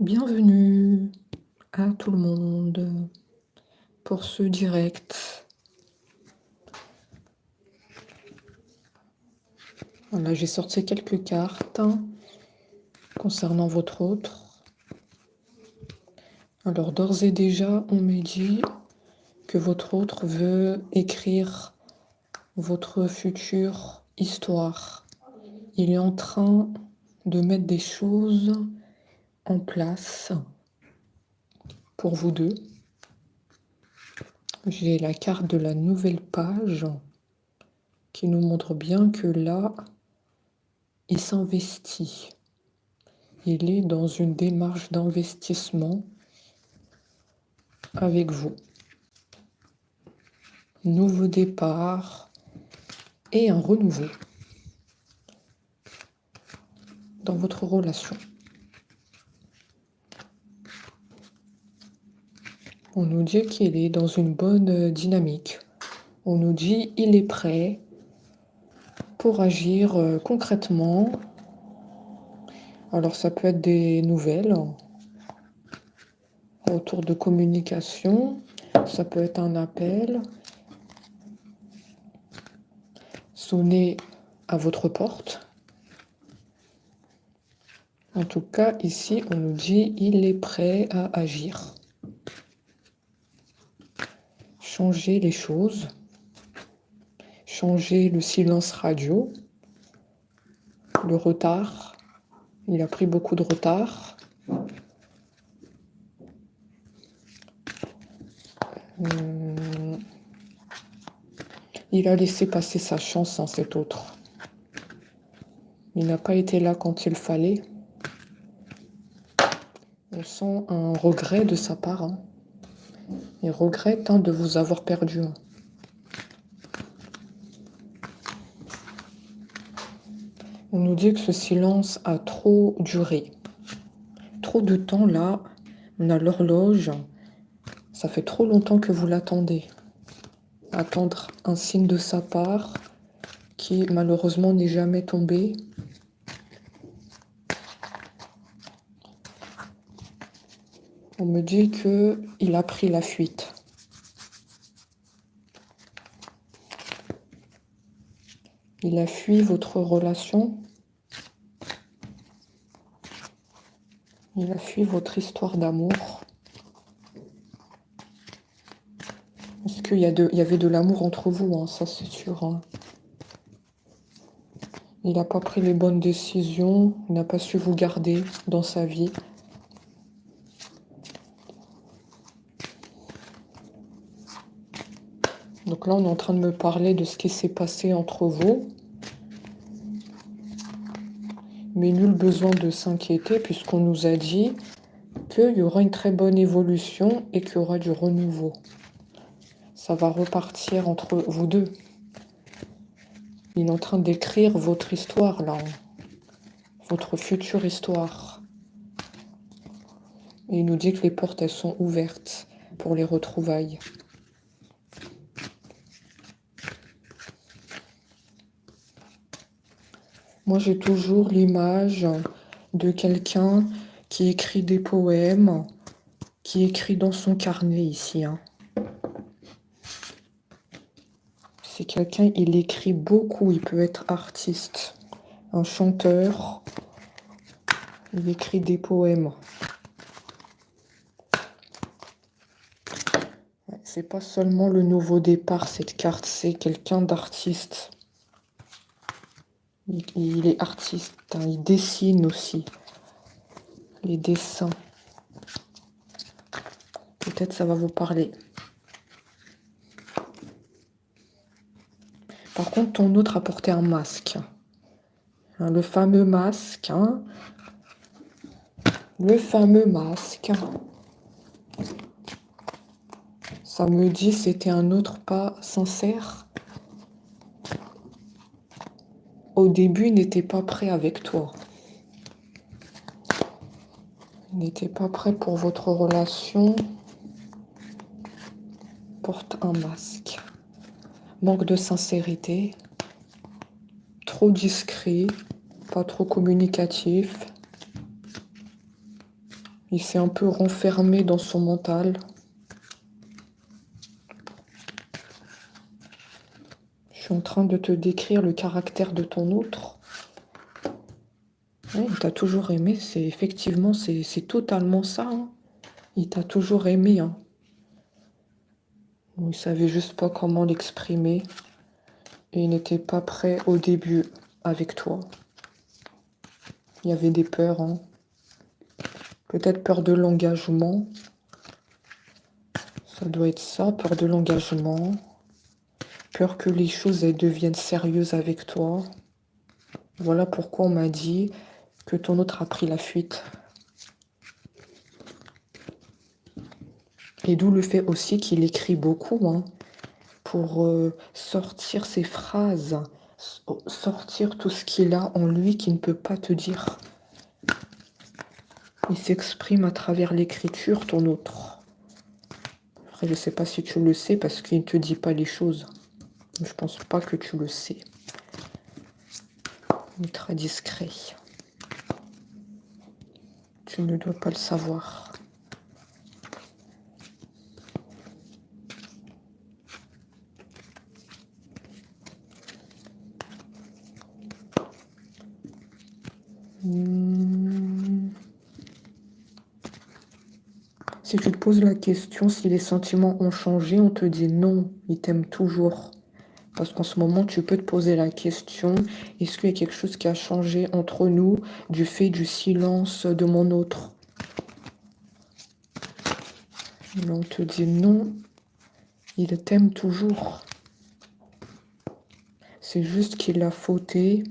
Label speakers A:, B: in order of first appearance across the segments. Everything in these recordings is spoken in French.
A: Bienvenue à tout le monde pour ce direct. Voilà, j'ai sorti quelques cartes concernant votre autre. Alors d'ores et déjà, on me dit que votre autre veut écrire votre future histoire. Il est en train de mettre des choses en place pour vous deux. J'ai la carte de la nouvelle page qui nous montre bien que là, il s'investit. Il est dans une démarche d'investissement avec vous. Nouveau départ et un renouveau dans votre relation. On nous dit qu'il est dans une bonne dynamique. On nous dit qu'il est prêt pour agir concrètement. Alors ça peut être des nouvelles autour de communication, ça peut être un appel, sonner à votre porte. En tout cas, ici, on nous dit qu'il est prêt à agir. Changer les choses, changer le silence radio, le retard. Il a pris beaucoup de retard. Il a laissé passer sa chance en cet autre. Il n'a pas été là quand il fallait. On sent un regret de sa part. Il regrette de vous avoir perdu. On nous dit que ce silence a trop duré. Trop de temps là. On a l'horloge. Ça fait trop longtemps que vous l'attendez. Attendre un signe de sa part qui malheureusement n'est jamais tombé. On me dit qu'il a pris la fuite. Il a fui votre relation. Il a fui votre histoire d'amour. Est-ce qu'il y avait de l'amour entre vous, ça c'est sûr. Il n'a pas pris les bonnes décisions. Il n'a pas su vous garder dans sa vie. Donc là, on est en train de me parler de ce qui s'est passé entre vous. Mais nul besoin de s'inquiéter puisqu'on nous a dit qu'il y aura une très bonne évolution et qu'il y aura du renouveau. Ça va repartir entre vous deux. Il est en train d'écrire votre histoire, là. Votre future histoire. Et il nous dit que les portes, elles sont ouvertes pour les retrouvailles. Moi, j'ai toujours l'image de quelqu'un qui écrit des poèmes, qui écrit dans son carnet ici. C'est quelqu'un, il écrit beaucoup, il peut être artiste, un chanteur, il écrit des poèmes. C'est pas seulement le nouveau départ, cette carte, c'est quelqu'un d'artiste. Il est artiste, il dessine aussi. Les dessins. Peut-être ça va vous parler. Par contre, ton autre a porté un masque. Le fameux masque. Le fameux masque. Ça me dit c'était un autre pas sincère. Au début, il n'était pas prêt avec toi. Il n'était pas prêt pour votre relation. Porte un masque. Manque de sincérité. Trop discret. Pas trop communicatif. Il s'est un peu renfermé dans son mental. Je suis en train de te décrire le caractère de ton autre. Ouais, il t'a toujours aimé, effectivement, c'est totalement ça. Hein. Il t'a toujours aimé. Hein. Il savait juste pas comment l'exprimer. Et il n'était pas prêt au début avec toi. Il y avait des peurs. Hein. Peut-être peur de l'engagement. Ça doit être ça, peur de l'engagement. Peur que les choses elles deviennent sérieuses avec toi. Voilà pourquoi on m'a dit que ton autre a pris la fuite. Et d'où le fait aussi qu'il écrit beaucoup, hein, pour sortir ses phrases, sortir tout ce qu'il a en lui qu'il ne peut pas te dire. Il s'exprime à travers l'écriture, ton autre. Après, je ne sais pas si tu le sais parce qu'il ne te dit pas les choses. Je pense pas que tu le sais. Il est très discret. Tu ne dois pas le savoir. Si tu te poses la question si les sentiments ont changé, on te dit non, il t'aime toujours. Parce qu'en ce moment, tu peux te poser la question, est-ce qu'il y a quelque chose qui a changé entre nous du fait du silence de mon autre? Et là, on te dit non, il t'aime toujours. C'est juste qu'il a fauté.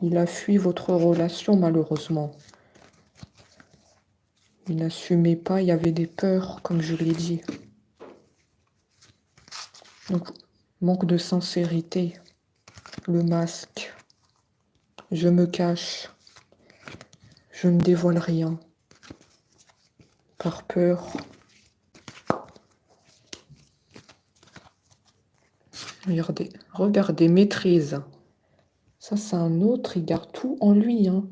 A: Il a fui votre relation, malheureusement. Il n'assumait pas, il y avait des peurs, comme je l'ai dit. Donc, manque de sincérité. Le masque. Je me cache. Je ne dévoile rien. Par peur. Regardez, maîtrise. Ça, c'est un autre, il garde tout en lui. Hein.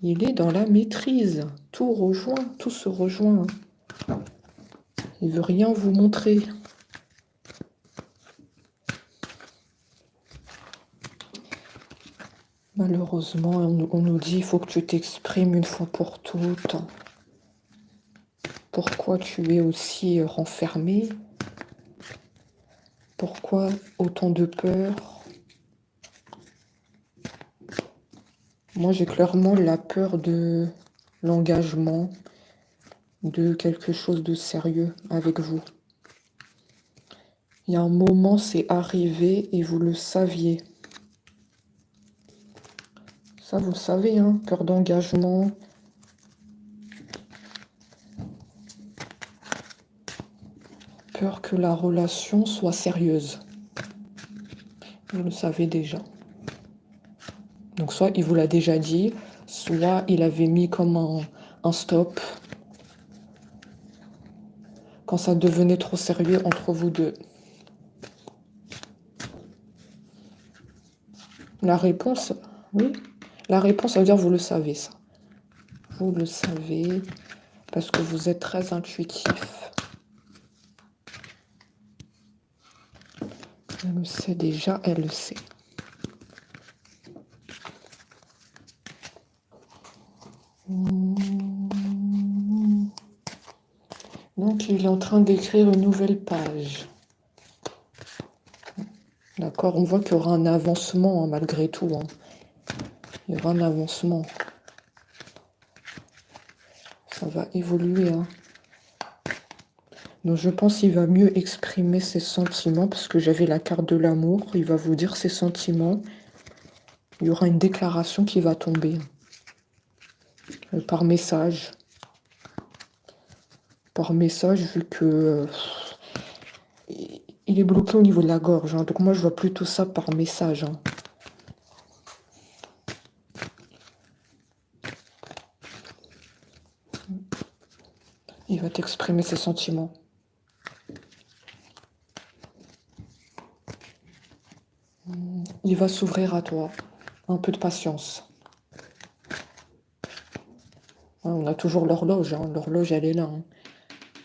A: Il est dans la maîtrise. Tout rejoint, tout se rejoint. Il veut rien vous montrer. Malheureusement, on nous dit il faut que tu t'exprimes une fois pour toutes. Pourquoi tu es aussi renfermé? Pourquoi autant de peur? Moi, j'ai clairement la peur de l'engagement, de quelque chose de sérieux avec vous. Il y a un moment, c'est arrivé et vous le saviez. Ça, vous le savez, hein, peur d'engagement. Peur que la relation soit sérieuse. Vous le savez déjà. Donc, soit il vous l'a déjà dit, soit il avait mis comme un stop quand ça devenait trop sérieux entre vous deux. La réponse, oui. La réponse, ça veut dire vous le savez, ça. Vous le savez, parce que vous êtes très intuitif. Elle le sait déjà, elle le sait. Donc, il est en train d'écrire une nouvelle page. D'accord, on voit qu'il y aura un avancement, hein, malgré tout. Hein. Il y aura un avancement. Ça va évoluer. Hein. Donc, je pense qu'il va mieux exprimer ses sentiments, parce que j'avais la carte de l'amour. Il va vous dire ses sentiments. Il y aura une déclaration qui va tomber. Par message. Par message, vu que il est bloqué au niveau de la gorge. Hein. Donc moi, je vois plutôt ça par message. Hein. Il va t'exprimer ses sentiments. Il va s'ouvrir à toi. Un peu de patience. Ouais, on a toujours l'horloge, hein. L'horloge, elle est là. Hein.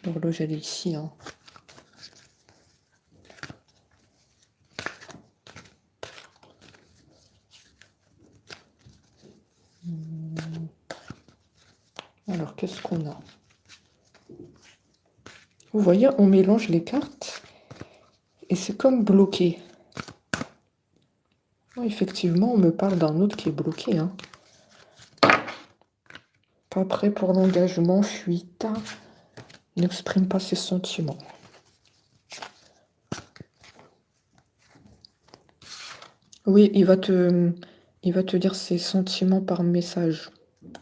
A: L'horloge, elle est ici. Hein. Alors, qu'est-ce qu'on a? Vous voyez, on mélange les cartes et c'est comme bloqué. Ouais, effectivement, on me parle d'un autre qui est bloqué. Hein. Pas prêt pour l'engagement, fuite. N'exprime pas ses sentiments. Oui, il va te dire ses sentiments par message.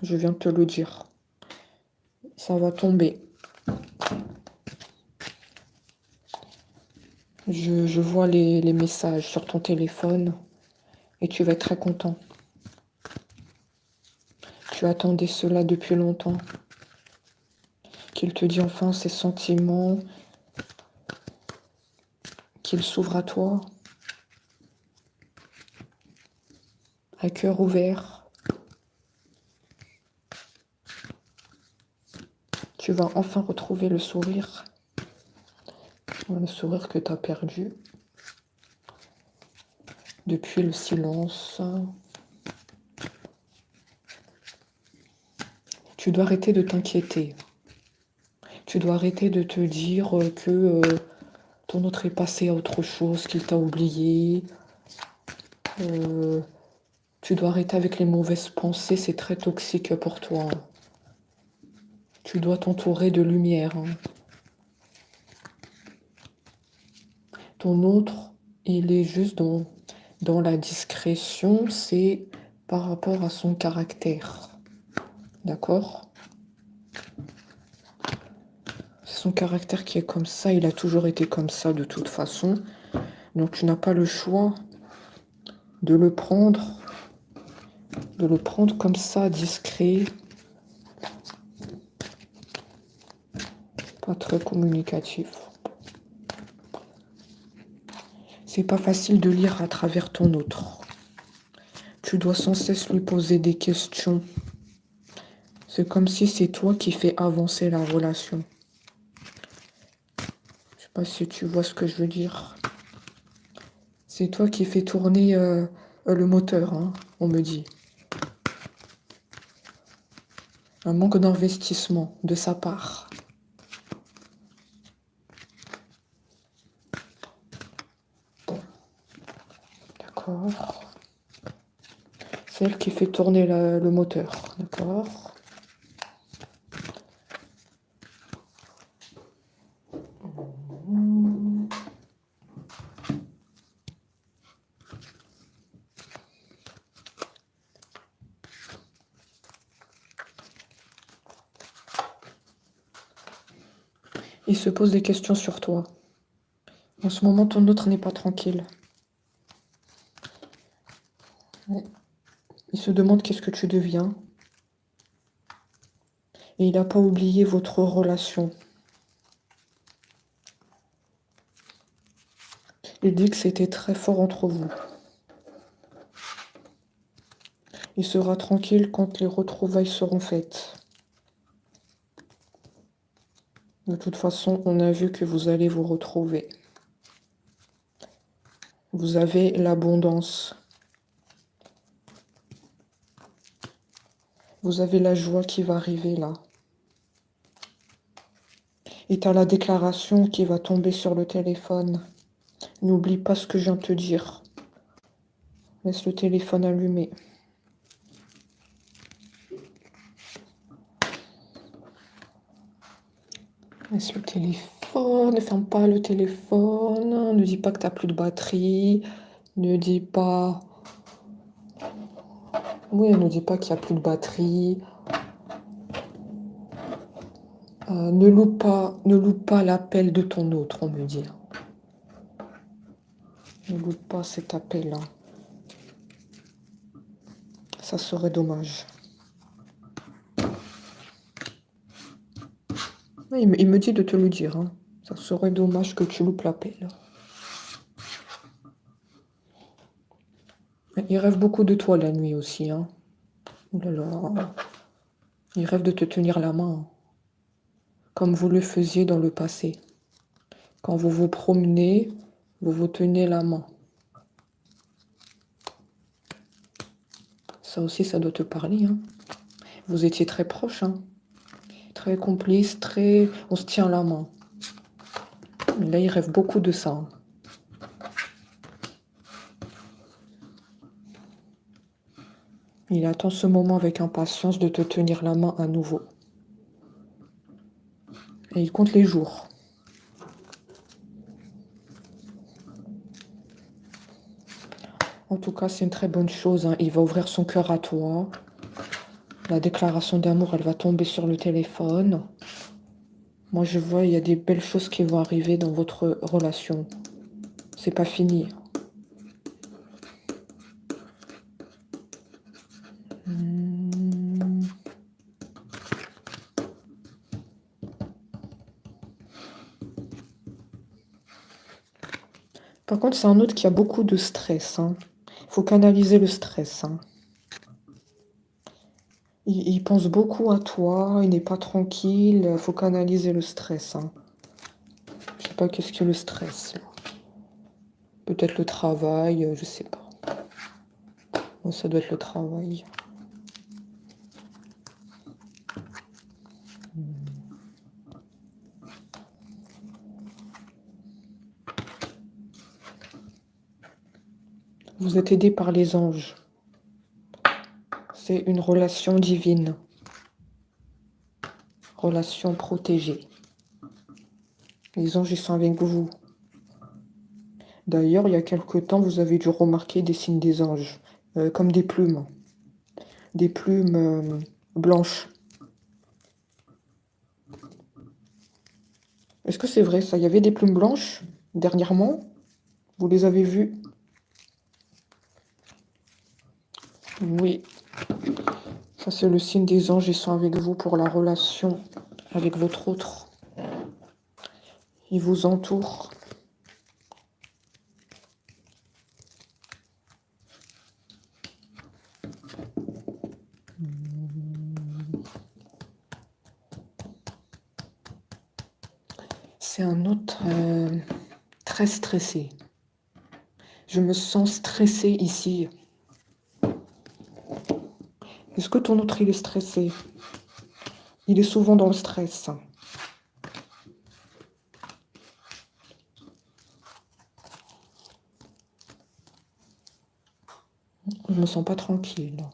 A: Je viens de te le dire. Ça va tomber. Je vois les messages sur ton téléphone et tu vas être très content. Tu attendais cela depuis longtemps. Qu'il te dit enfin ses sentiments, qu'il s'ouvre à toi, à cœur ouvert. Tu vas enfin retrouver le sourire que tu as perdu depuis le silence. Tu dois arrêter de t'inquiéter. Tu dois arrêter de te dire que ton autre est passé à autre chose, qu'il t'a oublié. Tu dois arrêter avec les mauvaises pensées, c'est très toxique pour toi. Tu dois t'entourer de lumière. Hein. Ton autre, il est juste dans la discrétion, c'est par rapport à son caractère. D'accord? C'est son caractère qui est comme ça, il a toujours été comme ça de toute façon. Donc tu n'as pas le choix de le prendre comme ça, discret. Pas très communicatif. C'est pas facile de lire à travers ton autre. Tu dois sans cesse lui poser des questions. C'est comme si c'est toi qui fais avancer la relation. Je sais pas si tu vois ce que je veux dire. C'est toi qui fais tourner le moteur, hein, on me dit. Un manque d'investissement de sa part. D'accord. C'est elle qui fait tourner le moteur. D'accord. Il se pose des questions sur toi. En ce moment, ton autre n'est pas tranquille. Il se demande qu'est-ce que tu deviens. Et il n'a pas oublié votre relation. Il dit que c'était très fort entre vous. Il sera tranquille quand les retrouvailles seront faites. De toute façon, on a vu que vous allez vous retrouver. Vous avez l'abondance. Vous avez la joie qui va arriver là. Et tu as la déclaration qui va tomber sur le téléphone. N'oublie pas ce que je viens de te dire. Laisse le téléphone allumé. Laisse le téléphone, ne ferme pas le téléphone. Ne dis pas que tu n'as plus de batterie. Ne dis pas... Oui, ne dis pas qu'il n'y a plus de batterie. Ne loupe pas l'appel de ton autre, on me dit. Ne loupe pas cet appel-là. Ça serait dommage. Il me dit de te le dire. Hein. Ça serait dommage que tu loupes l'appel. Il rêve beaucoup de toi la nuit aussi. Hein. Oh là là. Il rêve de te tenir la main, comme vous le faisiez dans le passé. Quand vous vous promenez, vous vous tenez la main. Ça aussi, ça doit te parler, hein. Vous étiez très proches, hein. Très complices, très... On se tient la main. Mais là, il rêve beaucoup de ça, hein. Il attend ce moment avec impatience de te tenir la main à nouveau. Et il compte les jours. En tout cas, c'est une très bonne chose, hein. Il va ouvrir son cœur à toi. La déclaration d'amour, elle va tomber sur le téléphone. Moi, je vois, il y a des belles choses qui vont arriver dans votre relation. C'est pas fini. Par contre, c'est un autre qui a beaucoup de stress, hein. Il faut canaliser le stress, hein. Il pense beaucoup à toi, il n'est pas tranquille. Il faut canaliser le stress, hein. Je sais pas qu'est-ce que le stress. Peut-être le travail, je sais pas. Bon, ça doit être le travail. Vous êtes aidé par les anges. C'est une relation divine. Relation protégée. Les anges, ils sont avec vous. D'ailleurs, il y a quelque temps, vous avez dû remarquer des signes des anges, comme des plumes. Des plumes blanches. Est-ce que c'est vrai ça? Il y avait des plumes blanches dernièrement? Vous les avez vues? Oui. Ça, c'est le signe des anges. Ils sont avec vous pour la relation avec votre autre. Ils vous entourent. C'est un autre très stressé. Je me sens stressée ici. Est-ce que ton autre, il est stressé? Il est souvent dans le stress. Je me sens pas tranquille.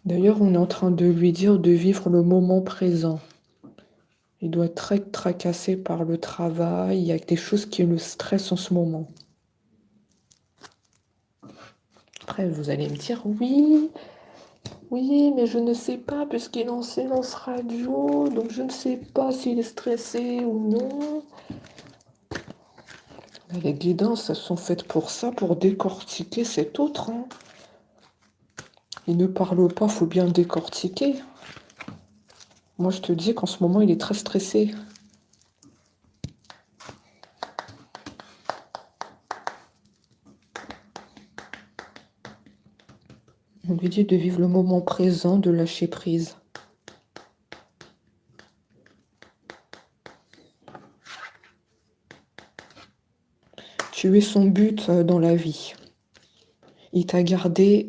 A: D'ailleurs, on est en train de lui dire de vivre le moment présent. Il doit être très tracassé par le travail. Il y a des choses qui le stressent en ce moment. Après, vous allez me dire, oui, mais je ne sais pas, puisqu'il est en séance radio, donc je ne sais pas s'il est stressé ou non. Les guidances, elles sont faites pour ça, pour décortiquer cet autre, hein. Il ne parle pas, faut bien décortiquer. Moi, je te dis qu'en ce moment, il est très stressé. On lui dit de vivre le moment présent, de lâcher prise. Tu es son but dans la vie. Il t'a gardé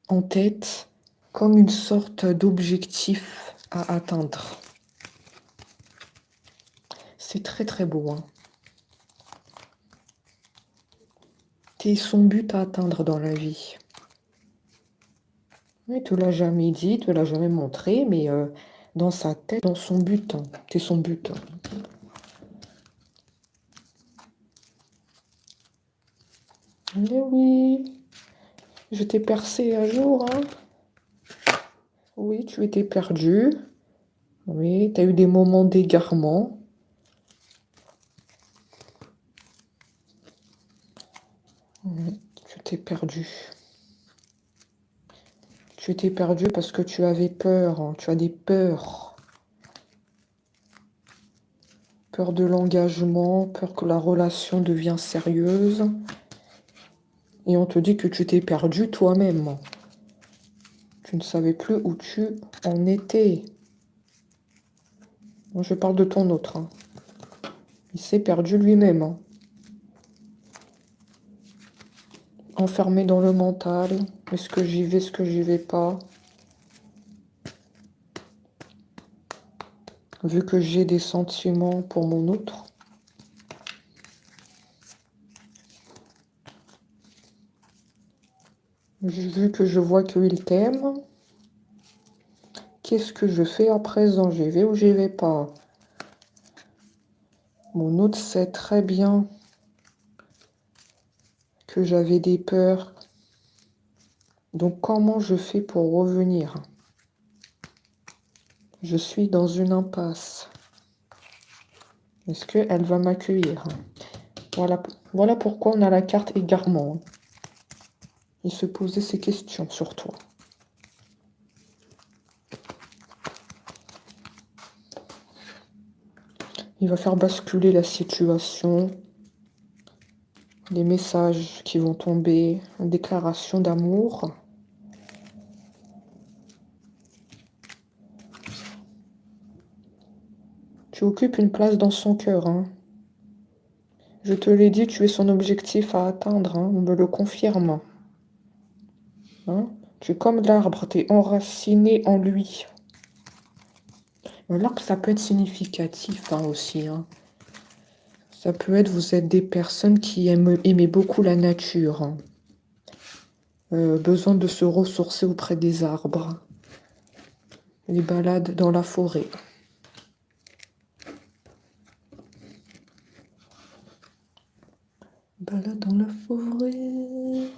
A: en tête comme une sorte d'objectif à atteindre. C'est très très beau, hein. T'es son but à atteindre dans la vie. Il te l'a jamais dit, te l'a jamais montré, mais dans sa tête, dans son but, hein. T'es son but. Mais oui, je t'ai percé un jour, hein. Oui, tu étais perdu. Oui, tu as eu des moments d'égarement. Tu t'es perdu. Tu t'es perdu parce que tu avais peur, hein. Tu as des peurs. Peur de l'engagement, peur que la relation devienne sérieuse. Et on te dit que tu t'es perdu toi-même. Tu ne savais plus où tu en étais. Moi, je parle de ton autre. Hein. Il s'est perdu lui-même. Hein. Enfermé dans le mental. Est-ce que j'y vais, est-ce que j'y vais pas? Vu que j'ai des sentiments pour mon autre. Vu que je vois qu'il t'aime. Qu'est-ce que je fais à présent? J'y vais ou j'y vais pas? Mon autre sait très bien que j'avais des peurs. Donc comment je fais pour revenir? Je suis dans une impasse. Est-ce qu'elle va m'accueillir? Voilà pourquoi on a la carte égarement. Il se posait ces questions sur toi. Il va faire basculer la situation. Des messages qui vont tomber. Une déclaration d'amour. Tu occupes une place dans son cœur. Hein. Je te l'ai dit, tu es son objectif à atteindre. Hein. On me le confirme. Hein. Tu es comme l'arbre, tu es enraciné en lui. L'arbre, ça peut être significatif hein, aussi. Hein. Ça peut être, vous êtes des personnes qui aimaient beaucoup la nature. Hein. Besoin de se ressourcer auprès des arbres. Les balades dans la forêt. Balade dans la forêt.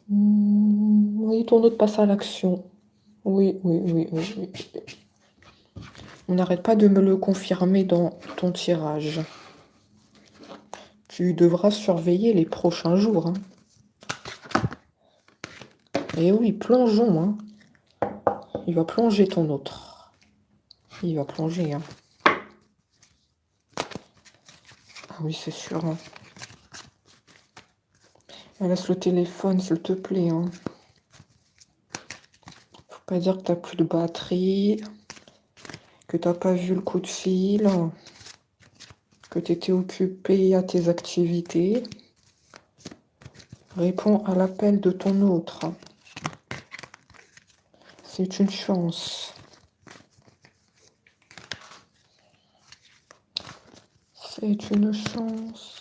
A: Oui, ton autre passe à l'action. Oui. On n'arrête pas de me le confirmer dans ton tirage. Tu devras surveiller les prochains jours. Hein. Et oui, plongeons. Hein. Il va plonger ton autre. Il va plonger. Hein. Ah oui, c'est sûr. Hein. Laisse le téléphone, s'il te plaît. Hein. Faut pas dire que t'as plus de batterie. Que t'as pas vu le coup de fil. Que tu étais occupé à tes activités. Réponds à l'appel de ton autre. C'est une chance. C'est une chance.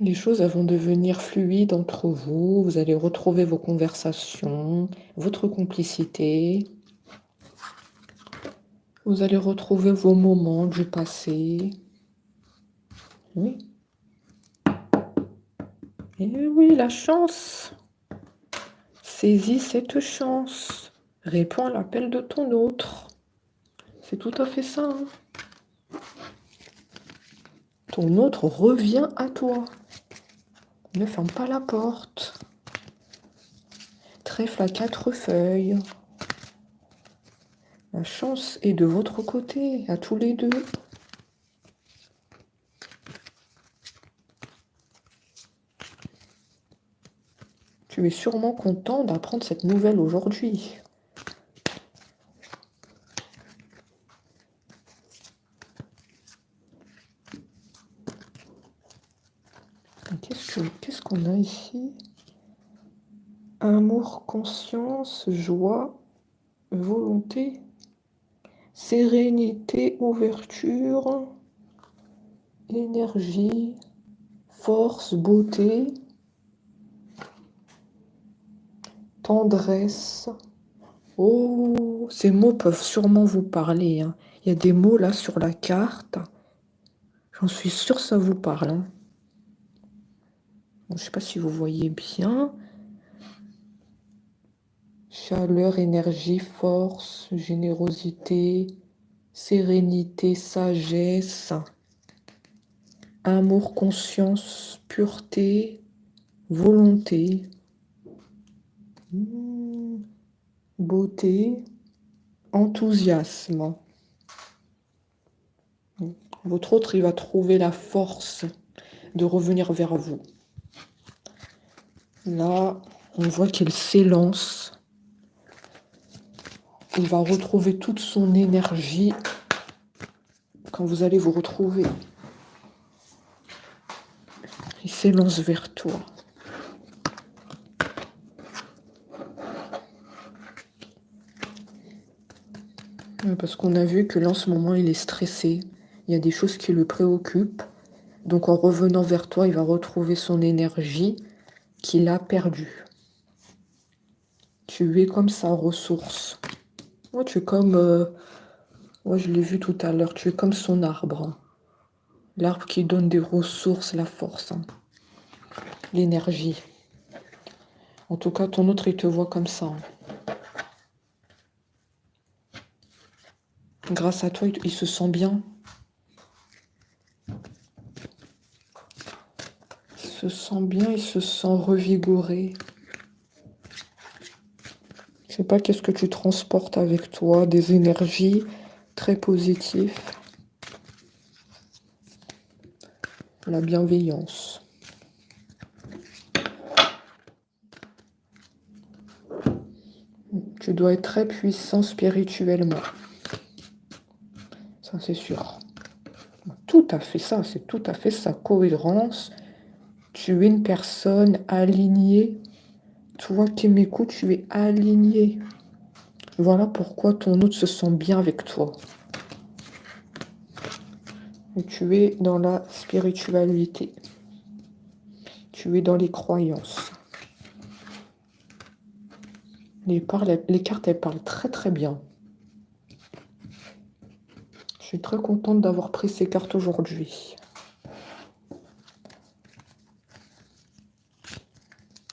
A: Les choses vont devenir fluides entre vous. Vous allez retrouver vos conversations, votre complicité. Vous allez retrouver vos moments du passé. Oui. Et oui, la chance. Saisis cette chance. Réponds à l'appel de ton autre. C'est tout à fait ça. Hein. Ton autre revient à toi. Ne ferme pas la porte. Trèfle à 4 feuilles. La chance est de votre côté, à tous les deux. Tu es sûrement content d'apprendre cette nouvelle aujourd'hui. Qu'est-ce qu'on a ici? Amour, conscience, joie, volonté, sérénité, ouverture, énergie, force, beauté, tendresse. Oh, ces mots peuvent sûrement vous parler. Hein. Il y a des mots là sur la carte. J'en suis sûre ça vous parle. Hein. Bon, je ne sais pas si vous voyez bien. Chaleur, énergie, force, générosité, sérénité, sagesse, amour, conscience, pureté, volonté, beauté, enthousiasme. Votre autre, il va trouver la force de revenir vers vous. Là, on voit qu'il s'élance. Il va retrouver toute son énergie quand vous allez vous retrouver. Il s'élance vers toi. Parce qu'on a vu que là, en ce moment, il est stressé. Il y a des choses qui le préoccupent. Donc, en revenant vers toi, il va retrouver son énergie qu'il a perdue. Tu es comme sa ressource. Oh, tu es comme... je l'ai vu tout à l'heure. Tu es comme son arbre. L'arbre qui donne des ressources, la force. L'énergie. En tout cas, ton autre, il te voit comme ça. Grâce à toi, il se sent bien. Il se sent bien, il se sent revigoré. Je sais pas qu'est-ce que tu transportes avec toi, des énergies très positives. La bienveillance. Tu dois être très puissant spirituellement. Ça, c'est sûr. Tout à fait ça, c'est tout à fait sa cohérence. Tu es une personne alignée. Toi qui m'écoutes, tu es aligné. Voilà pourquoi ton autre se sent bien avec toi. Et tu es dans la spiritualité. Tu es dans les croyances. Les cartes, elles parlent très très bien. Je suis très contente d'avoir pris ces cartes aujourd'hui.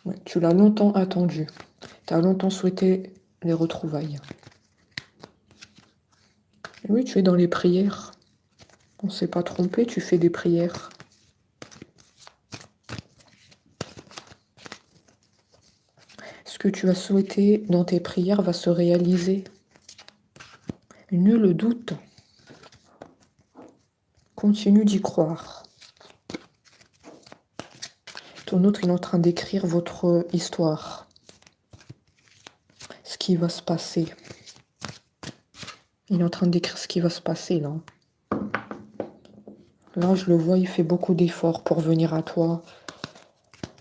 A: Ouais, tu l'as longtemps attendu. Tu as longtemps souhaité les retrouvailles. Et oui, tu es dans les prières. On ne s'est pas trompé, tu fais des prières. Ce que tu as souhaité dans tes prières va se réaliser. Nul doute. Continue d'y croire. Ton autre, il est en train d'écrire votre histoire. Ce qui va se passer. Il est en train d'écrire ce qui va se passer, là. Là, je le vois, il fait beaucoup d'efforts pour venir à toi,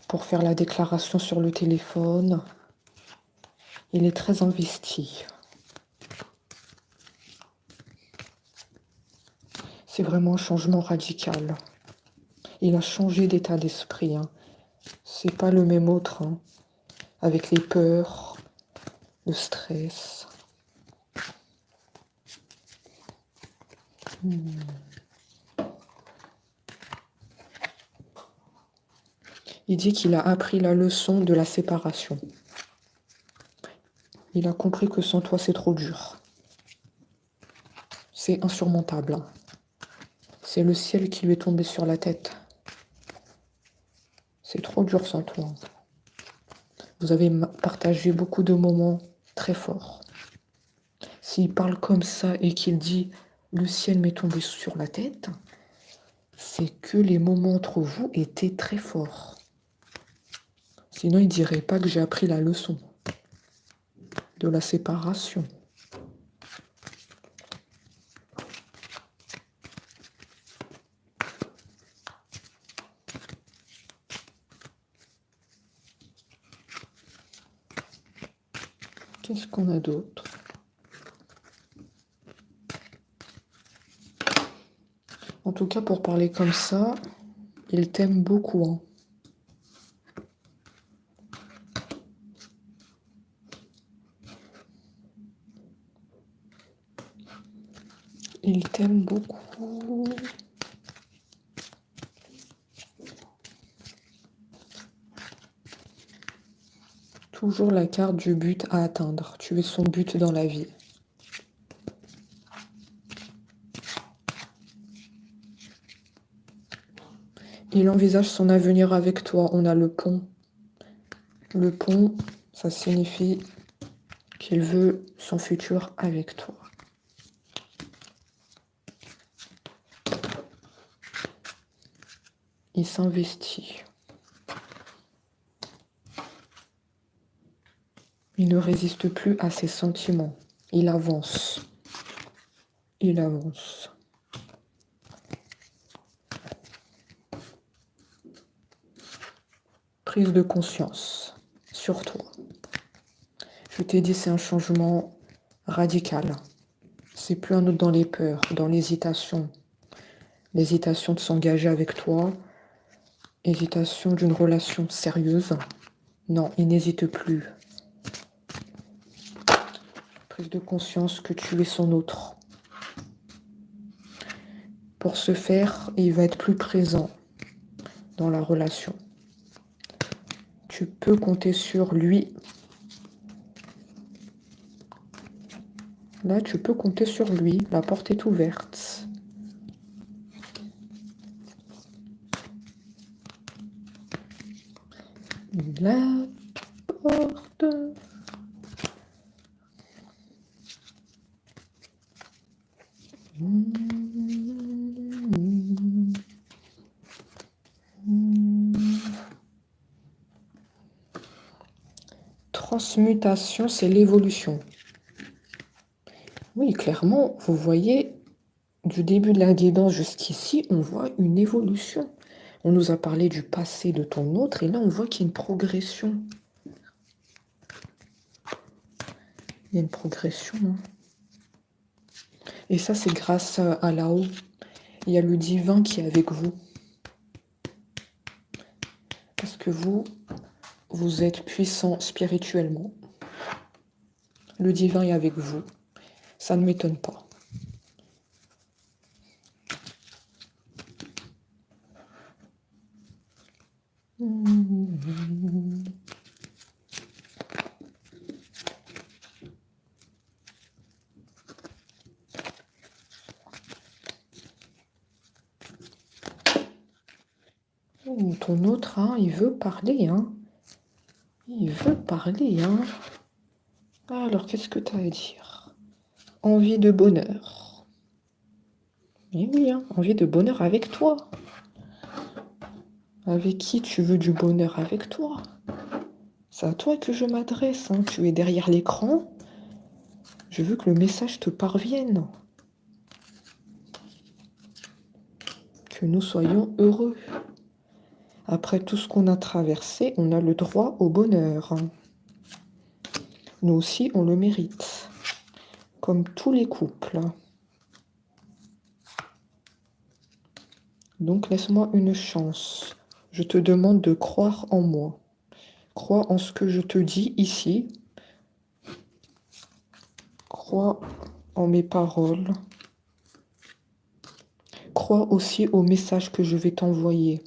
A: pour faire la déclaration sur le téléphone. Il est très investi. C'est vraiment un changement radical. Il a changé d'état d'esprit. C'est pas le même autre. Avec les peurs, le stress. Il dit qu'il a appris la leçon de la séparation. Il a compris que sans toi, c'est trop dur. C'est insurmontable. C'est le ciel qui lui est tombé sur la tête. C'est trop dur sans toi. Vous avez partagé beaucoup de moments très forts. S'il parle comme ça et qu'il dit « le ciel m'est tombé sur la tête », c'est que les moments entre vous étaient très forts. Sinon, il ne dirait pas que j'ai appris la leçon de la séparation. Qu'est-ce qu'on a d'autre? En tout cas, pour parler comme ça, il t'aime beaucoup. Il t'aime beaucoup. Toujours la carte du but à atteindre. Tu es son but dans la vie. Il envisage son avenir avec toi. On a le pont. Le pont, ça signifie qu'il veut son futur avec toi. Il s'investit. Il ne résiste plus à ses sentiments. Il avance. Il avance. Prise de conscience sur toi. Je t'ai dit, c'est un changement radical. C'est plus un autre dans les peurs, dans l'hésitation. L'hésitation de s'engager avec toi. Hésitation d'une relation sérieuse. Non, il n'hésite plus. Prise de conscience que tu es son autre. Pour ce faire, il va être plus présent dans la relation. Tu peux compter sur lui. Là, tu peux compter sur lui. La porte est ouverte. La porte. Transmutation, c'est l'évolution. Oui, clairement, vous voyez, du début de la guidance jusqu'ici, on voit une évolution. On nous a parlé du passé de ton autre, et là, on voit qu'il y a une progression. Il y a une progression. Hein. Et ça, c'est grâce à là-haut. Il y a le divin qui est avec vous. Parce que vous êtes puissant spirituellement. Le divin est avec vous. Ça ne m'étonne pas. Ton autre, hein, il veut parler, hein. Il veut parler, hein. Alors, qu'est-ce que tu as à dire? Envie de bonheur. Eh oui, hein, envie de bonheur avec toi. Avec qui tu veux du bonheur? Avec toi. C'est à toi que je m'adresse, hein. Tu es derrière l'écran. Je veux que le message te parvienne. Que nous soyons heureux. Après tout ce qu'on a traversé, on a le droit au bonheur. Nous aussi, on le mérite. Comme tous les couples. Donc, laisse-moi une chance. Je te demande de croire en moi. Crois en ce que je te dis ici. Crois en mes paroles. Crois aussi au message que je vais t'envoyer.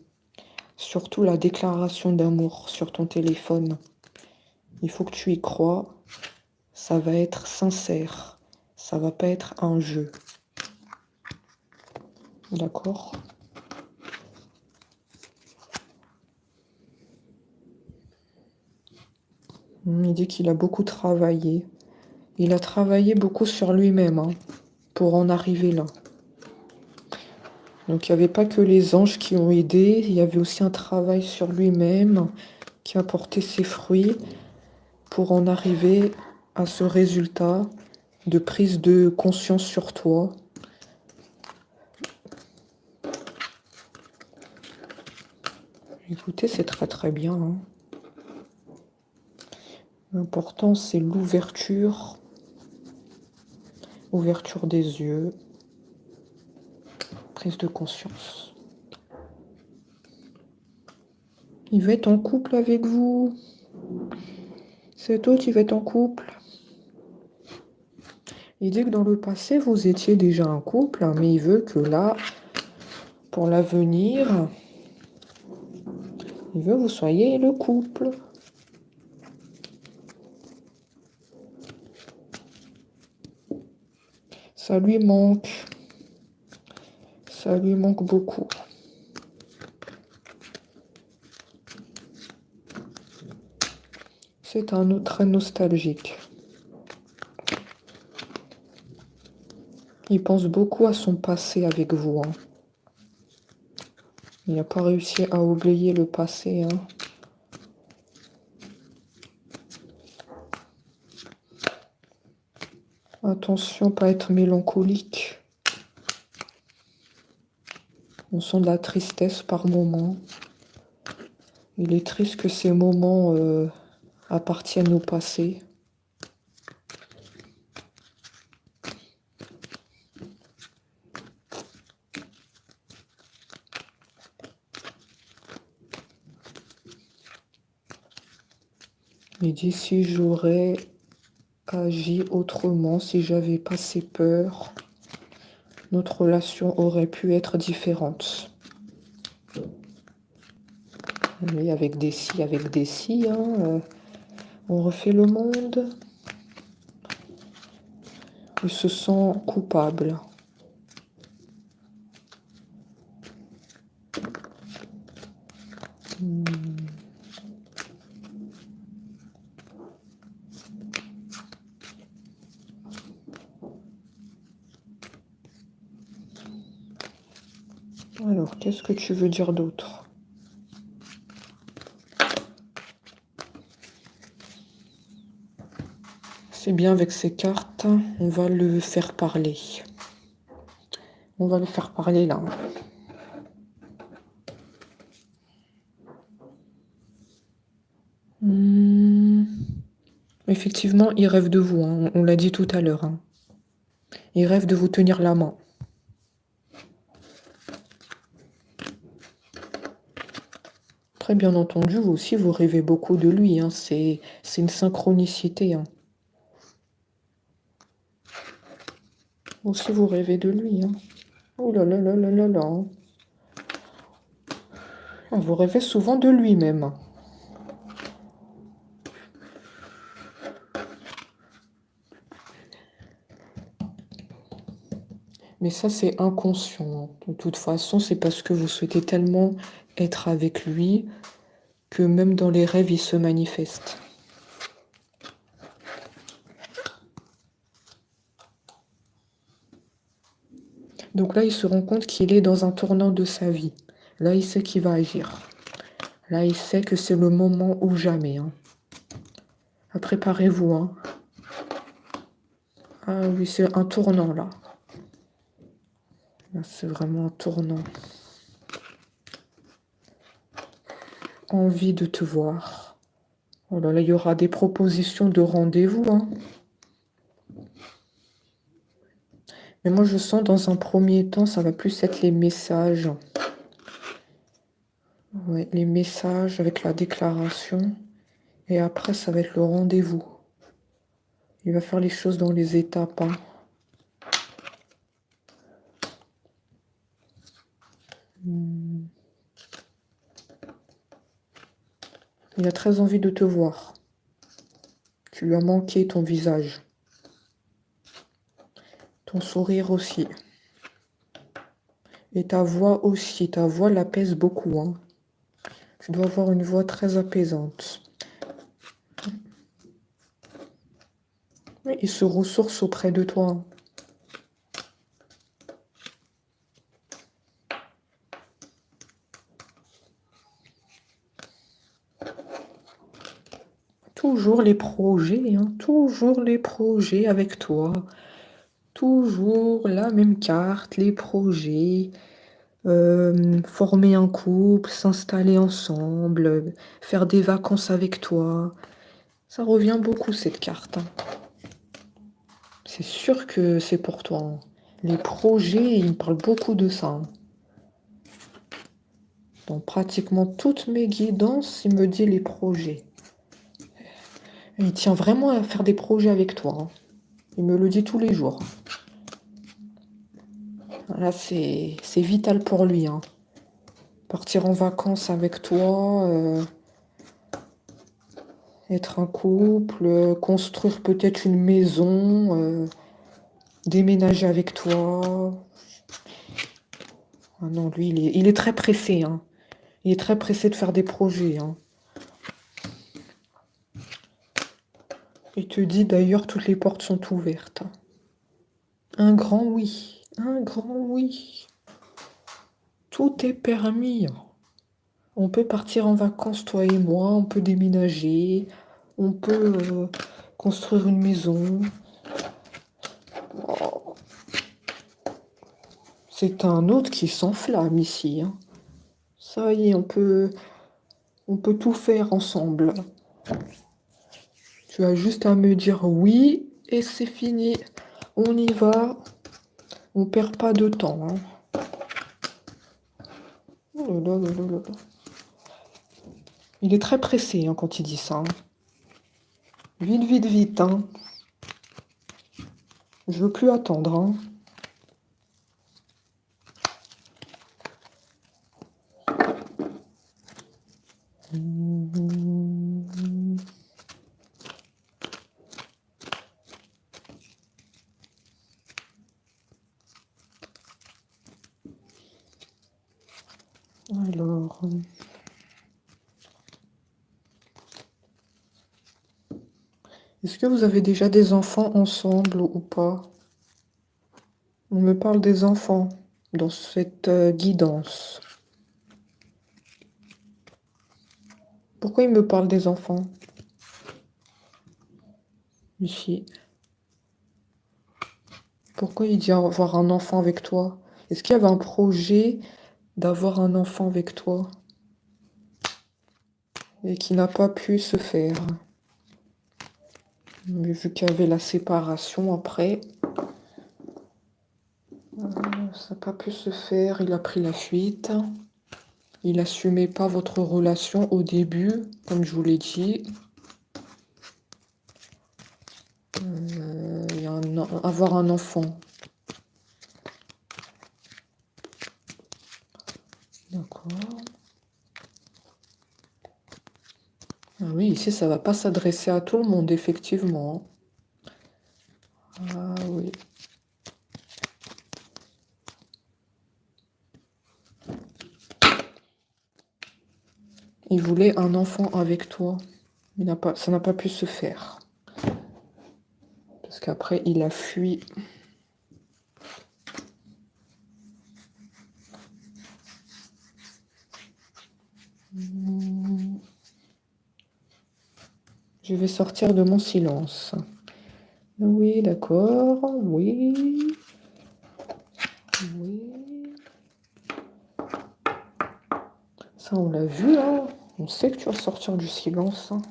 A: Surtout la déclaration d'amour sur ton téléphone. Il faut que tu y crois. Ça va être sincère. Ça va pas être un jeu. D'accord ? Il dit qu'il a beaucoup travaillé. Il a travaillé beaucoup sur lui-même hein, pour en arriver là. Donc il n'y avait pas que les anges qui ont aidé, il y avait aussi un travail sur lui-même qui a porté ses fruits pour en arriver à ce résultat de prise de conscience sur toi. Écoutez, c'est très très bien. Hein. L'important, c'est l'ouverture. Ouverture des yeux. Prise de conscience. Il va être en couple avec vous. Cet autre, il va être en couple. Il dit que dans le passé, vous étiez déjà un couple, hein, mais il veut que là, pour l'avenir, il veut que vous soyez le couple. Ça lui manque. Ça lui manque beaucoup. C'est un autre très nostalgique. Il pense beaucoup à son passé avec vous. Hein. Il n'a pas réussi à oublier le passé. Hein. Attention, pas être mélancolique. On sent de la tristesse par moment. Il est triste que ces moments appartiennent au passé. Il dit si j'aurais agi autrement, si j'avais pas ces peurs, notre relation aurait pu être différente. Oui, avec des si, hein, on refait le monde. Il se sent coupable. Alors, qu'est-ce que tu veux dire d'autre? C'est bien avec ces cartes, on va le faire parler. On va le faire parler là. Effectivement, il rêve de vous, hein. On l'a dit tout à l'heure. Hein. Il rêve de vous tenir la main. Très bien entendu, vous aussi, vous rêvez beaucoup de lui. Hein. C'est une synchronicité. Hein. Vous aussi, vous rêvez de lui. Hein. Oh là là là là là là. Vous rêvez souvent de lui même. Mais ça, c'est inconscient. De toute façon, c'est parce que vous souhaitez tellement être avec lui que même dans les rêves, il se manifeste. Donc là, il se rend compte qu'il est dans un tournant de sa vie. Là, il sait qu'il va agir. Là, il sait que c'est le moment ou jamais. Hein. Préparez-vous. Hein. Ah oui, c'est un tournant là. Là, c'est vraiment un tournant. Envie de te voir. Oh là là, il y aura des propositions de rendez-vous. Hein. Mais moi, je sens dans un premier temps, ça va plus être les messages. Ouais, les messages avec la déclaration. Et après, ça va être le rendez-vous. Il va faire les choses dans les étapes. Hein. Il a très envie de te voir. Tu lui as manqué ton visage. Ton sourire aussi. Et ta voix aussi. Ta voix l'apaise beaucoup. Hein. Tu dois avoir une voix très apaisante. Il se ressource auprès de toi. Hein. Toujours les projets, hein, toujours les projets avec toi. Toujours la même carte, les projets. Former un couple, s'installer ensemble, faire des vacances avec toi. Ça revient beaucoup cette carte. Hein. C'est sûr que c'est pour toi. Hein. Les projets, ils me parlent beaucoup de ça. Hein. Dans pratiquement toutes mes guidances, il me dit les projets. Il tient vraiment à faire des projets avec toi. Hein. Il me le dit tous les jours. Là, c'est vital pour lui. Hein. Partir en vacances avec toi, être un couple, construire peut-être une maison. déménager avec toi. Ah non, lui, il est très pressé, hein. Il est très pressé de faire des projets, hein. Il te dit d'ailleurs, toutes les portes sont ouvertes. Un grand oui, un grand oui. Tout est permis. On peut partir en vacances, toi et moi, on peut déménager, on peut construire une maison. Oh, c'est un autre qui s'enflamme ici, hein. Ça y est, on peut tout faire ensemble. Tu as juste à me dire oui et c'est fini. On y va. On perd pas de temps, hein. Oh là là là là là. Il est très pressé, hein, quand il dit ça, hein. Vite, vite, vite, hein. Je veux plus attendre, hein. Alors, est-ce que vous avez déjà des enfants ensemble ou pas? On me parle des enfants dans cette guidance. Pourquoi il me parle des enfants? Ici. Pourquoi il dit avoir un enfant avec toi? Est-ce qu'il y avait un projet d'avoir un enfant avec toi et qui n'a pas pu se faire? Mais vu qu'il y avait la séparation après, ça n'a pas pu se faire, il a pris la fuite. Il n'assumait pas votre relation au début, comme je vous l'ai dit. Il y a avoir un enfant. D'accord. Ah oui, ici, ça va pas s'adresser à tout le monde, effectivement. Ah oui. Il voulait un enfant avec toi. Ça n'a pas pu se faire. Parce qu'après, il a fui. Je vais sortir de mon silence. Oui, d'accord. Oui. Oui. Ça, on l'a vu, hein. On sait que tu vas sortir du silence, hein.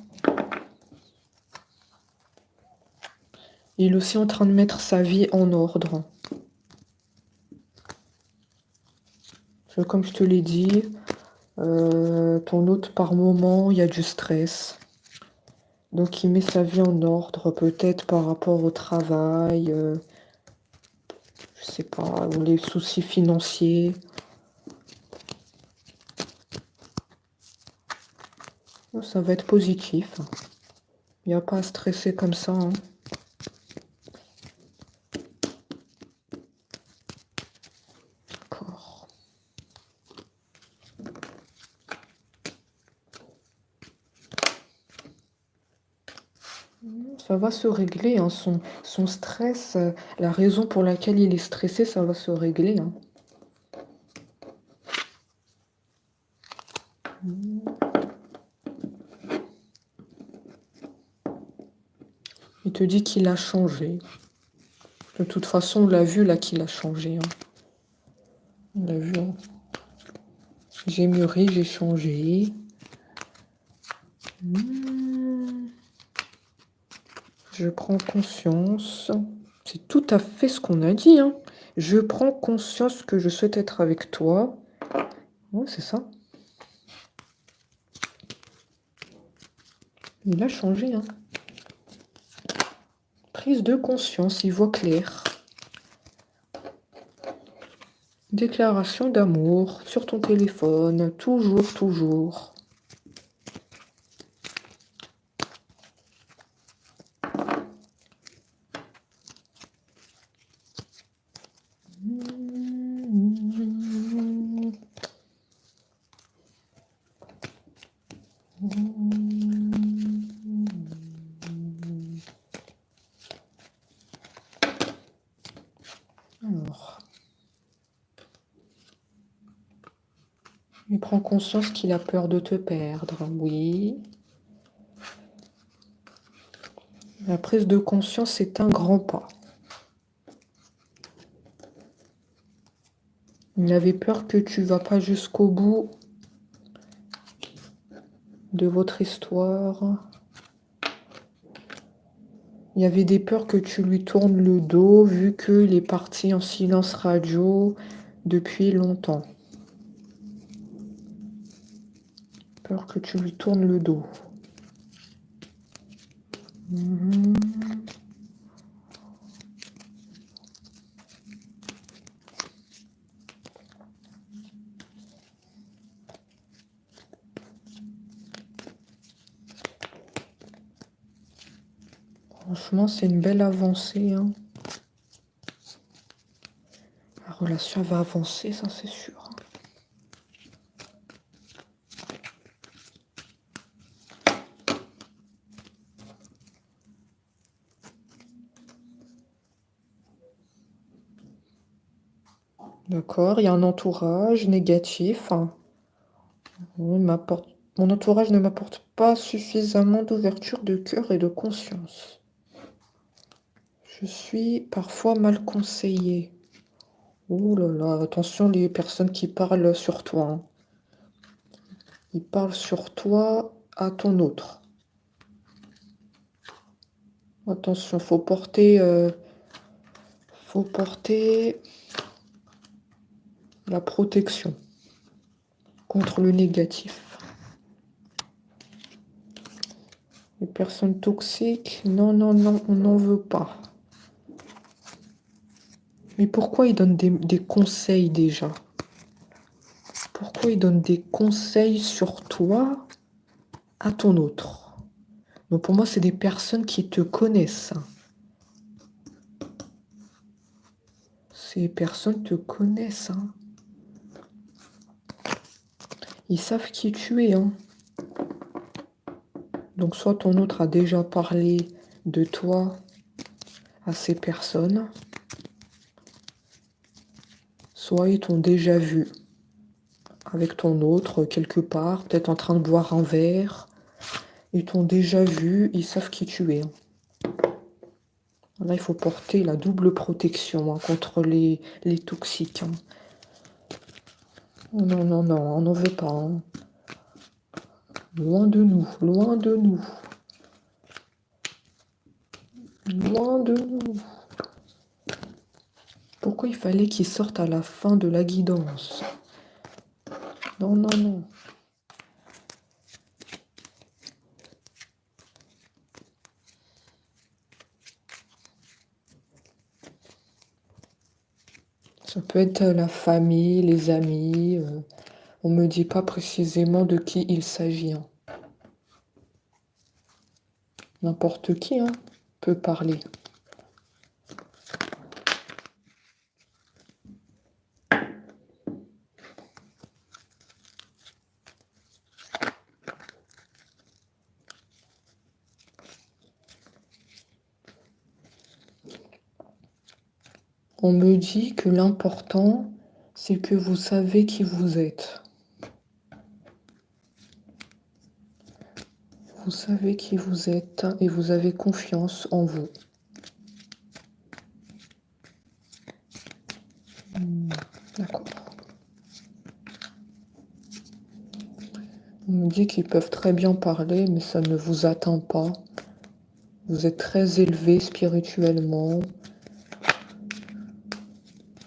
A: Il est aussi en train de mettre sa vie en ordre. Comme je te l'ai dit, ton hôte, par moment, il y a du stress. Donc, il met sa vie en ordre, peut-être par rapport au travail, je sais pas, ou les soucis financiers. Ça va être positif. Il n'y a pas à stresser comme ça, hein. D'accord. Ça va se régler, hein. Son stress, la raison pour laquelle il est stressé, ça va se régler, hein. Il te dit qu'il a changé. De toute façon, on l'a vu là qu'il a changé, hein. On l'a vu, hein. J'ai mûri, j'ai changé. Je prends conscience. C'est tout à fait ce qu'on a dit, hein. Je prends conscience que je souhaite être avec toi. Oui, c'est ça. Il a changé, hein. Prise de conscience, il voit clair. Déclaration d'amour sur ton téléphone, toujours, toujours. Alors, il prend conscience qu'il a peur de te perdre, oui. La prise de conscience est un grand pas. Il avait peur que tu ne vas pas jusqu'au bout de votre histoire. Il y avait des peurs que tu lui tournes le dos, vu qu'il est parti en silence radio depuis longtemps. Peur que tu lui tournes le dos. Franchement, c'est une belle avancée, hein. La relation va avancer, ça c'est sûr. D'accord, il y a un entourage négatif. Mon entourage ne m'apporte pas suffisamment d'ouverture de cœur et de conscience. Je suis parfois mal conseillée. Oh là là, attention les personnes qui parlent sur toi, hein. Ils parlent sur toi à ton autre. Attention, faut porter la protection contre le négatif. Les personnes toxiques, non, non, non, on n'en veut pas. Mais pourquoi ils donnent des conseils déjà? Pourquoi ils donnent des conseils sur toi à ton autre? Donc pour moi, c'est des personnes qui te connaissent. Ces personnes te connaissent, hein. Ils savent qui tu es, hein. Donc soit ton autre a déjà parlé de toi à ces personnes, soit ils t'ont déjà vu avec ton autre quelque part, peut-être en train de boire un verre. Ils t'ont déjà vu, ils savent qui tu es, hein. Là, il faut porter la double protection, hein, contre les toxiques, hein. Non, non, non, on n'en veut pas, hein. Loin de nous, loin de nous. Loin de nous. Pourquoi il fallait qu'ils sortent à la fin de la guidance? Non, non, non. Ça peut être la famille, les amis. On ne me dit pas précisément de qui il s'agit, hein. N'importe qui, hein, peut parler. On me dit que l'important, c'est que vous savez qui vous êtes. Vous savez qui vous êtes et vous avez confiance en vous. D'accord. On me dit qu'ils peuvent très bien parler, mais ça ne vous atteint pas. Vous êtes très élevé spirituellement.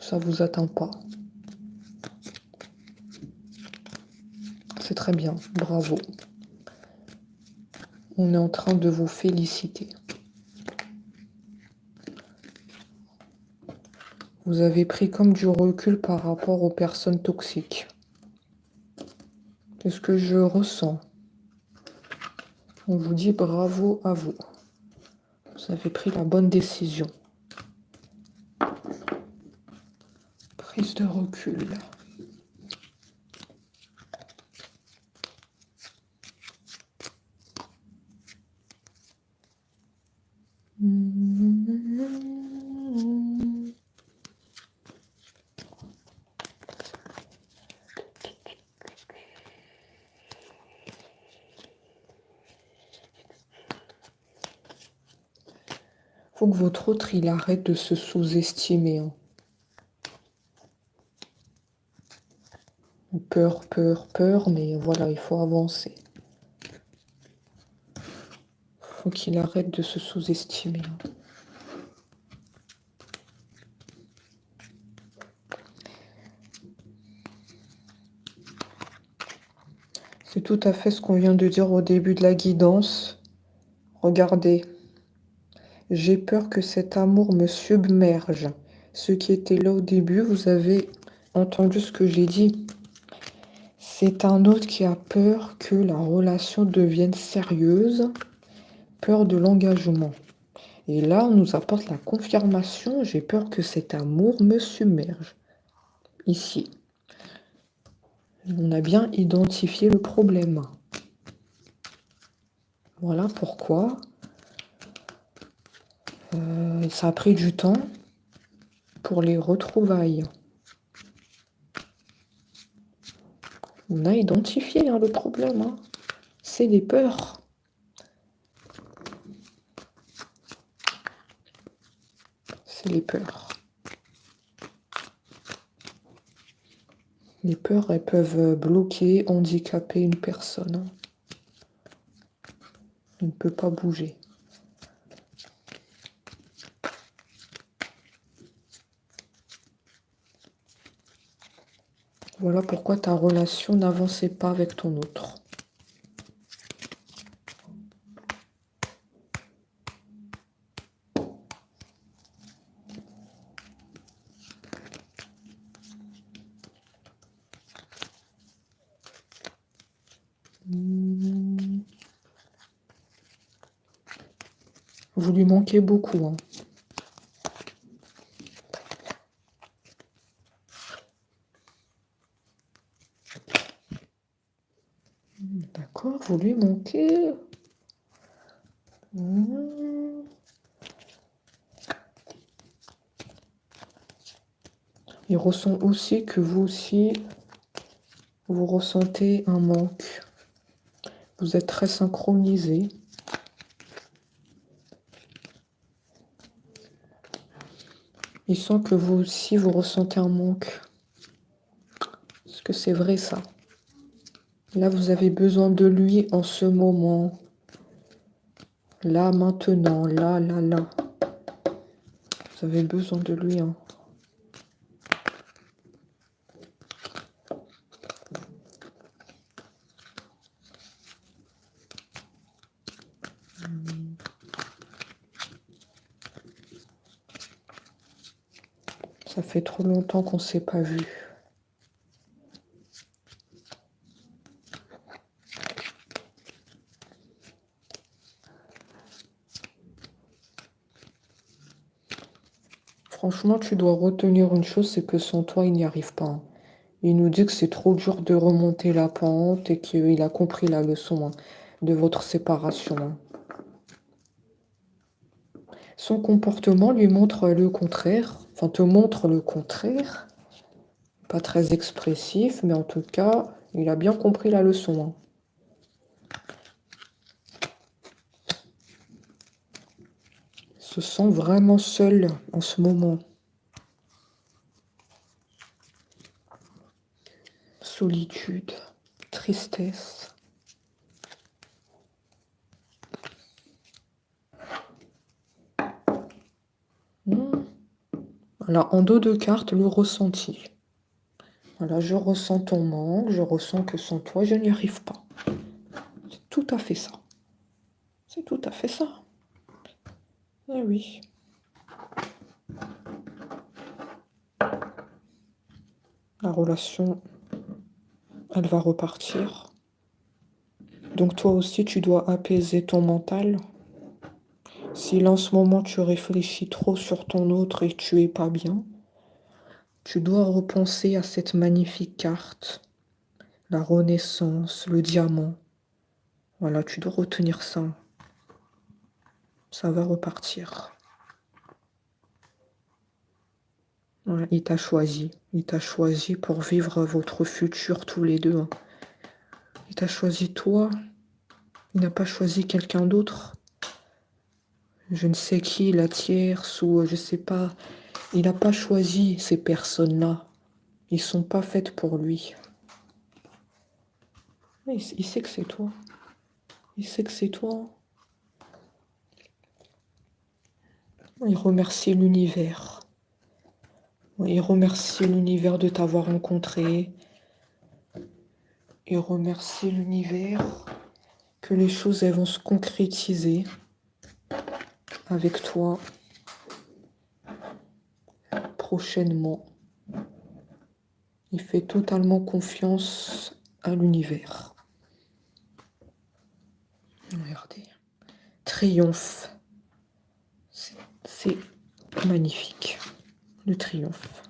A: Ça ne vous atteint pas. C'est très bien, bravo. On est en train de vous féliciter. Vous avez pris comme du recul par rapport aux personnes toxiques. C'est ce que je ressens. On vous dit bravo à vous. Vous avez pris la bonne décision. Prise de recul. Faut que votre autre, il arrête de se sous-estimer. Hein. Peur, peur, peur, mais voilà, il faut avancer. Faut qu'il arrête de se sous-estimer. Hein. C'est tout à fait ce qu'on vient de dire au début de la guidance. Regardez. J'ai peur que cet amour me submerge. Ceux qui étaient là au début, vous avez entendu ce que j'ai dit. C'est un autre qui a peur que la relation devienne sérieuse, peur de l'engagement. Et là, on nous apporte la confirmation. J'ai peur que cet amour me submerge. Ici. On a bien identifié le problème. Voilà pourquoi. Ça a pris du temps pour les retrouvailles. On a identifié hein, le problème. Hein. C'est les peurs. C'est les peurs. Les peurs, elles peuvent bloquer, handicaper une personne. Il ne peut pas bouger. Voilà pourquoi ta relation n'avançait pas avec ton autre. Vous lui manquez beaucoup. Hein. D'accord, vous lui manquez. Il ressent aussi que vous aussi, vous ressentez un manque. Vous êtes très synchronisés. Il sent que vous aussi, vous ressentez un manque. Est-ce que c'est vrai ça? Là, vous avez besoin de lui en ce moment. Là, maintenant, là, là, là. Vous avez besoin de lui. Hein. Ça fait trop longtemps qu'on ne s'est pas vu. Franchement, tu dois retenir une chose, c'est que sans toi, il n'y arrive pas. Hein. Il nous dit que c'est trop dur de remonter la pente et qu'il a compris la leçon hein, de votre séparation. Hein. Son comportement lui montre le contraire, enfin te montre le contraire. Pas très expressif, mais en tout cas, il a bien compris la leçon. Hein. Il se sent vraiment seul en ce moment. Solitude, tristesse. Voilà, en dos de carte, le ressenti. Voilà, je ressens ton manque, je ressens que sans toi, je n'y arrive pas. C'est tout à fait ça. C'est tout à fait ça. Eh oui. La relation, elle va repartir. Donc toi aussi, tu dois apaiser ton mental. Si là, en ce moment, tu réfléchis trop sur ton autre et que tu es pas bien, tu dois repenser à cette magnifique carte, la renaissance, le diamant. Voilà, tu dois retenir ça. Ça va repartir. Voilà, il t'a choisi. Il t'a choisi pour vivre votre futur tous les deux. Hein. Il t'a choisi toi. Il n'a pas choisi quelqu'un d'autre. je ne sais qui, la tierce, ou je sais pas. Il n'a pas choisi ces personnes-là. Ils sont pas faites pour lui. Il sait que c'est toi. Il sait que c'est toi. Il remercie l'univers. Il remercie l'univers de t'avoir rencontré. Il remercie l'univers que les choses elles vont se concrétiser avec toi prochainement. Il fait totalement confiance à l'univers. Regardez. Triomphe. C'est magnifique. Le triomphe.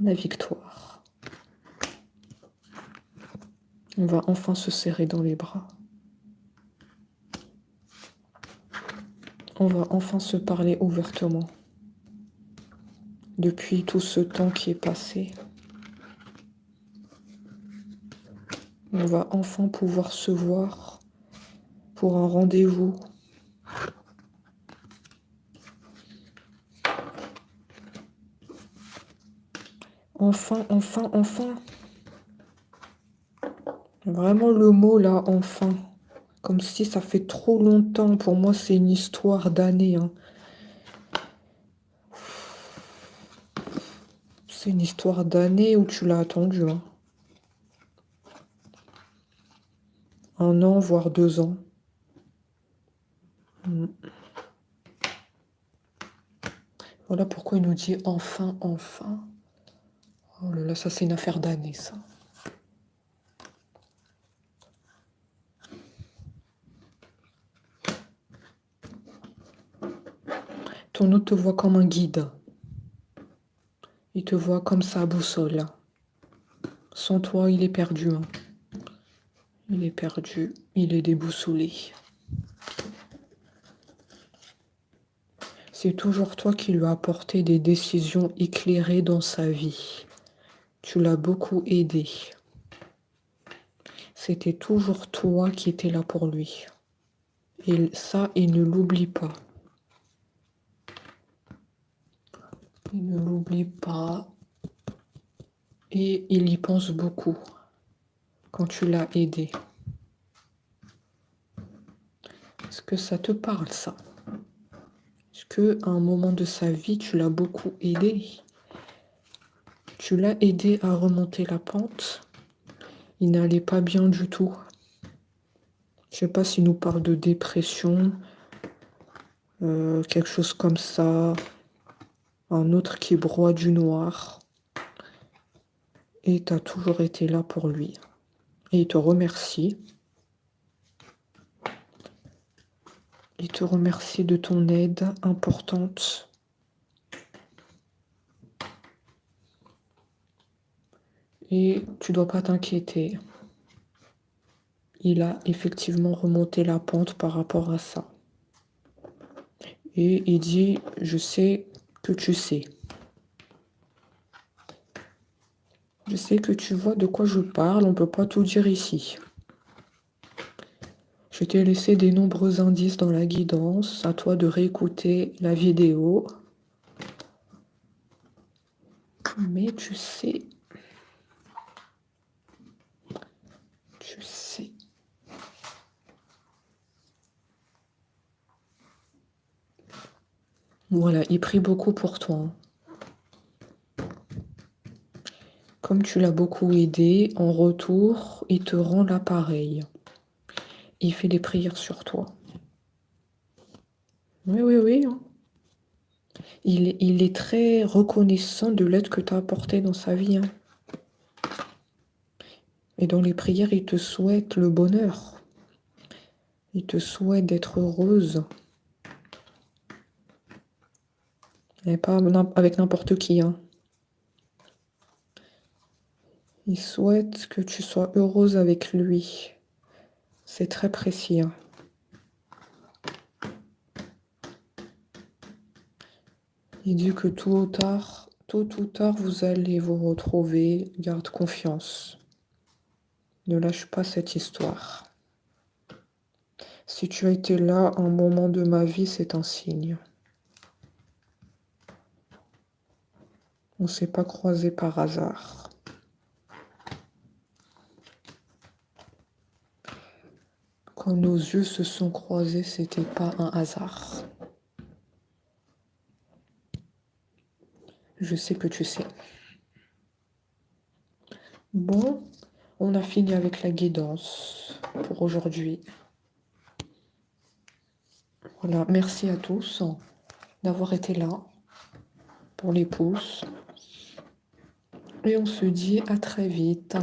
A: La victoire. On va enfin se serrer dans les bras. On va enfin se parler ouvertement. Depuis tout ce temps qui est passé, on va enfin pouvoir se voir pour un rendez-vous. Enfin, enfin, enfin. Vraiment le mot là, enfin. Comme si ça fait trop longtemps. Pour moi, c'est une histoire d'années. Hein. C'est une histoire d'années où tu l'as attendu. Hein. 1 an, voire 2 ans. Voilà pourquoi il nous dit enfin, enfin. Oh là là, ça c'est une affaire d'années, ça. Ton autre te voit comme un guide. Il te voit comme sa boussole. Sans toi, il est perdu. Hein. Il est perdu. Il est déboussolé. C'est toujours toi qui lui as apporté des décisions éclairées dans sa vie. Tu l'as beaucoup aidé. C'était toujours toi qui étais là pour lui. Et ça, il ne l'oublie pas. Il ne l'oublie pas. Et il y pense beaucoup quand tu l'as aidé. Est-ce que ça te parle, ça? Est-ce qu'à un moment de sa vie, tu l'as beaucoup aidé? Tu l'as aidé à remonter la pente. Il n'allait pas bien du tout. Je ne sais pas s'il nous parle de dépression, quelque chose comme ça. Un autre qui broie du noir. Et tu as toujours été là pour lui. Et il te remercie. Il te remercie de ton aide importante. Et tu dois pas t'inquiéter. Il a effectivement remonté la pente par rapport à ça. Et il dit, je sais que tu sais. Je sais que tu vois de quoi je parle, on ne peut pas tout dire ici. Je t'ai laissé des nombreux indices dans la guidance, à toi de réécouter la vidéo. Mais tu sais... Tu sais... Voilà, il prie beaucoup pour toi. Comme tu l'as beaucoup aidé, en retour, il te rend l'appareil. Il fait des prières sur toi. Oui, oui, oui. Hein. Il est très reconnaissant de l'aide que tu as apportée dans sa vie. Hein. Et dans les prières, il te souhaite le bonheur. Il te souhaite d'être heureuse. Et pas avec n'importe qui. Hein. Il souhaite que tu sois heureuse avec lui. C'est très précis. Hein. Il dit que tôt ou tard, vous allez vous retrouver. Garde confiance. Ne lâche pas cette histoire. Si tu as été là un moment de ma vie, c'est un signe. On ne s'est pas croisés par hasard. Quand nos yeux se sont croisés, c'était pas un hasard. Je sais que tu sais. Bon, on a fini avec la guidance pour aujourd'hui. Voilà, merci à tous d'avoir été là pour les pouces. Et on se dit à très vite.